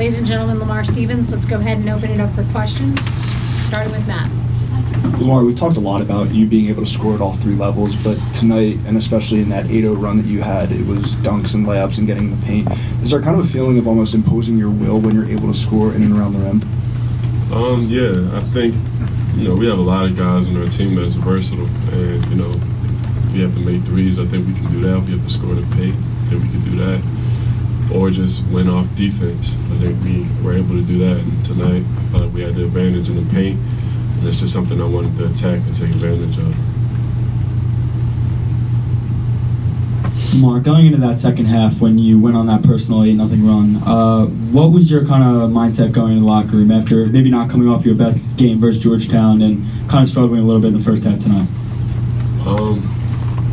Ladies and gentlemen, Lamar Stevens, let's go ahead and open it up for questions, starting with Matt. Lamar, we've talked a lot about you being able to score at all three levels, but tonight, and especially in that 8-0 run that you had, it was dunks and layups and getting in the paint. Is there kind of a feeling of almost imposing your will when you're able to score in and around the rim? Yeah, I think, we have a lot of guys on our team that's versatile, and, if we have to make threes, I think we can do that. If we have to score in the paint, I think we can do that. Or just win off defense. I think we were able to do that, and tonight I felt like we had the advantage in the paint. And it's just something I wanted to attack and take advantage of. Mark, going into that second half when you went on that personal 8-0 run, what was your kind of mindset going in the locker room after maybe not coming off your best game versus Georgetown and kind of struggling a little bit in the first half tonight?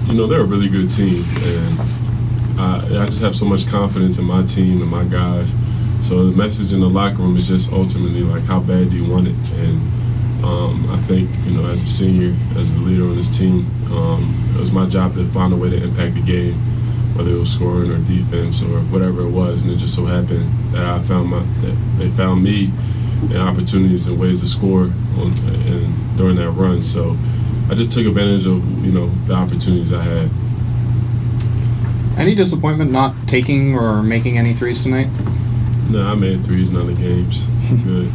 They're a really good team, and I just have so much confidence in my team and my guys. So the message in the locker room is just ultimately like, how bad do you want it? And I think, as a senior, as a leader on this team, it was my job to find a way to impact the game, whether it was scoring or defense or whatever it was. And it just so happened that they found me in opportunities and ways to score during that run. So I just took advantage of, the opportunities I had. Any disappointment not taking or making any threes tonight? No, I made threes in other games. Good.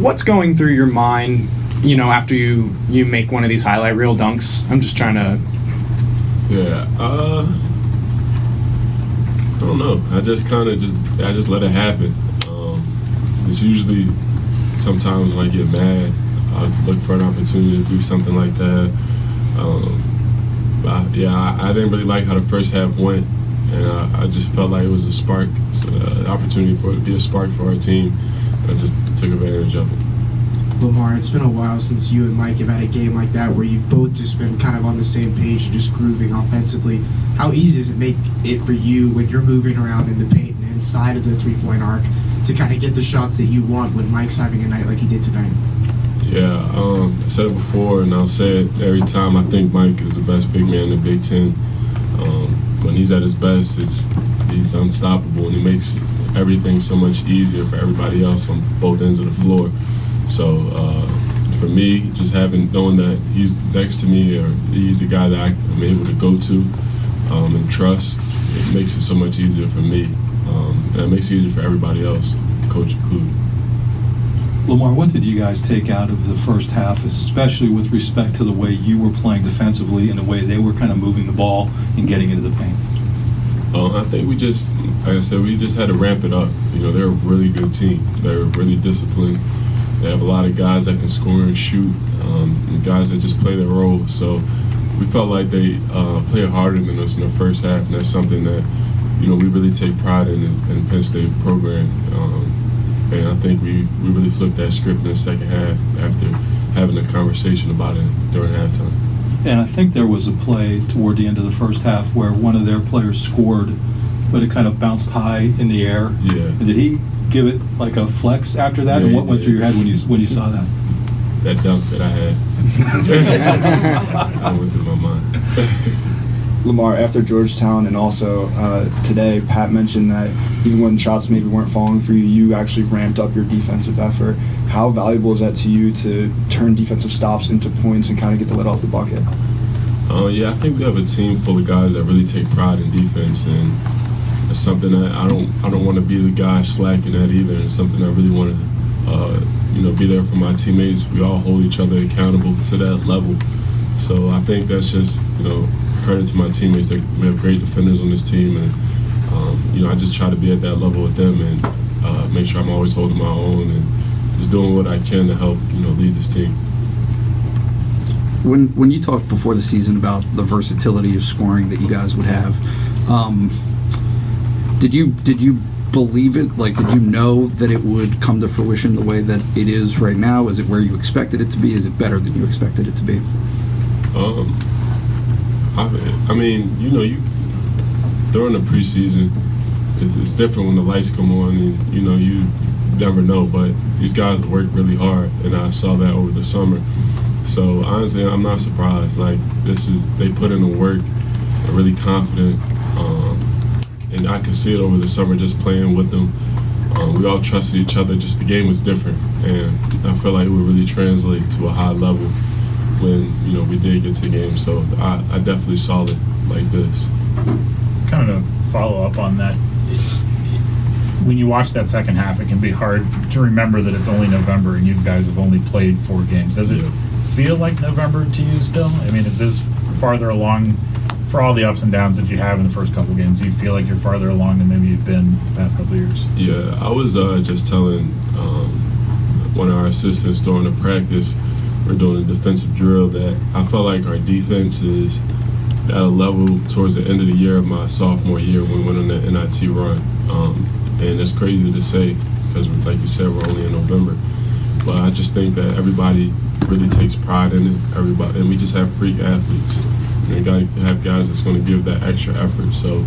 What's going through your mind, after you make one of these highlight reel dunks? I'm just trying to... Yeah, I don't know. I just let it happen. It's usually sometimes when I get mad, I look for an opportunity to do something like that. I didn't really like how the first half went, and I just felt like it was a spark, an opportunity for it to be a spark for our team. I just took advantage of it. Lamar, it's been a while since you and Mike have had a game like that where you've both just been kind of on the same page and just grooving offensively. How easy does it make it for you when you're moving around in the paint and inside of the three-point arc to kind of get the shots that you want when Mike's having a night like he did tonight? Yeah, I said it before, and I'll say it every time. I think Mike is the best big man in the Big Ten. When he's at his best, he's unstoppable, and he makes everything so much easier for everybody else on both ends of the floor. So for me, just knowing that he's next to me, or he's the guy that I'm able to go to and trust, it makes it so much easier for me, and it makes it easier for everybody else, coach included. Lamar, what did you guys take out of the first half, especially with respect to the way you were playing defensively and the way they were kind of moving the ball and getting into the paint? I think we just had to ramp it up. They're a really good team. They're really disciplined. They have a lot of guys that can score and shoot, and guys that just play their role. So we felt like they played harder than us in the first half, and that's something that we really take pride in Penn State program. And I think we really flipped that script in the second half after having a conversation about it during halftime. And I think there was a play toward the end of the first half where one of their players scored, but it kind of bounced high in the air. Yeah. And did he give it like a flex after that? Yeah, and what went through your head when you saw that? That dunk that I had. That went through my mind. Lamar, after Georgetown and also today, Pat mentioned that even when shots maybe weren't falling for you, you actually ramped up your defensive effort. How valuable is that to you to turn defensive stops into points and kind of get the lid off the bucket? I think we have a team full of guys that really take pride in defense, and it's something that I don't want to be the guy slacking at either. It's something I really want to be there for my teammates. We all hold each other accountable to that level. So I think that's just credit to my teammates. We have great defenders on this team, and I just try to be at that level with them and make sure I'm always holding my own and just doing what I can to help lead this team. When you talked before the season about the versatility of scoring that you guys would have, did you believe it? Like, did you know that it would come to fruition the way that it is right now? Is it where you expected it to be? Is it better than you expected it to be? During the preseason, it's different when the lights come on, and you never know. But these guys work really hard, and I saw that over the summer. So honestly, I'm not surprised. Like, they put in the work. I'm really confident. and I could see it over the summer just playing with them. We all trusted each other. Just the game was different, and I feel like it would really translate to a high level when we did get to the game. So I definitely saw it like this. Kind of to follow up on that, when you watch that second half, it can be hard to remember that it's only November and you guys have only played 4 games. Does it feel like November to you still? I mean, is this farther along? For all the ups and downs that you have in the first couple games, do you feel like you're farther along than maybe you've been the past couple years? Yeah, I was just telling one of our assistants during the practice, we're doing a defensive drill, that I felt like our defense is at a level towards the end of the year of my sophomore year when we went on that NIT run. And it's crazy to say because, like you said, we're only in November. But I just think that everybody really takes pride in it. And we just have freak athletes. You got to have guys that's going to give that extra effort. So,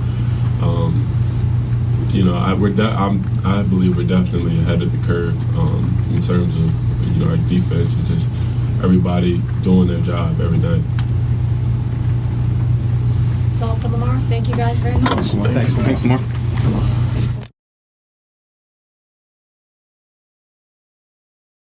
I believe we're definitely ahead of the curve in terms of our defense and just everybody doing their job every night. That's all for Lamar. Thank you guys very much. Thanks, Lamar.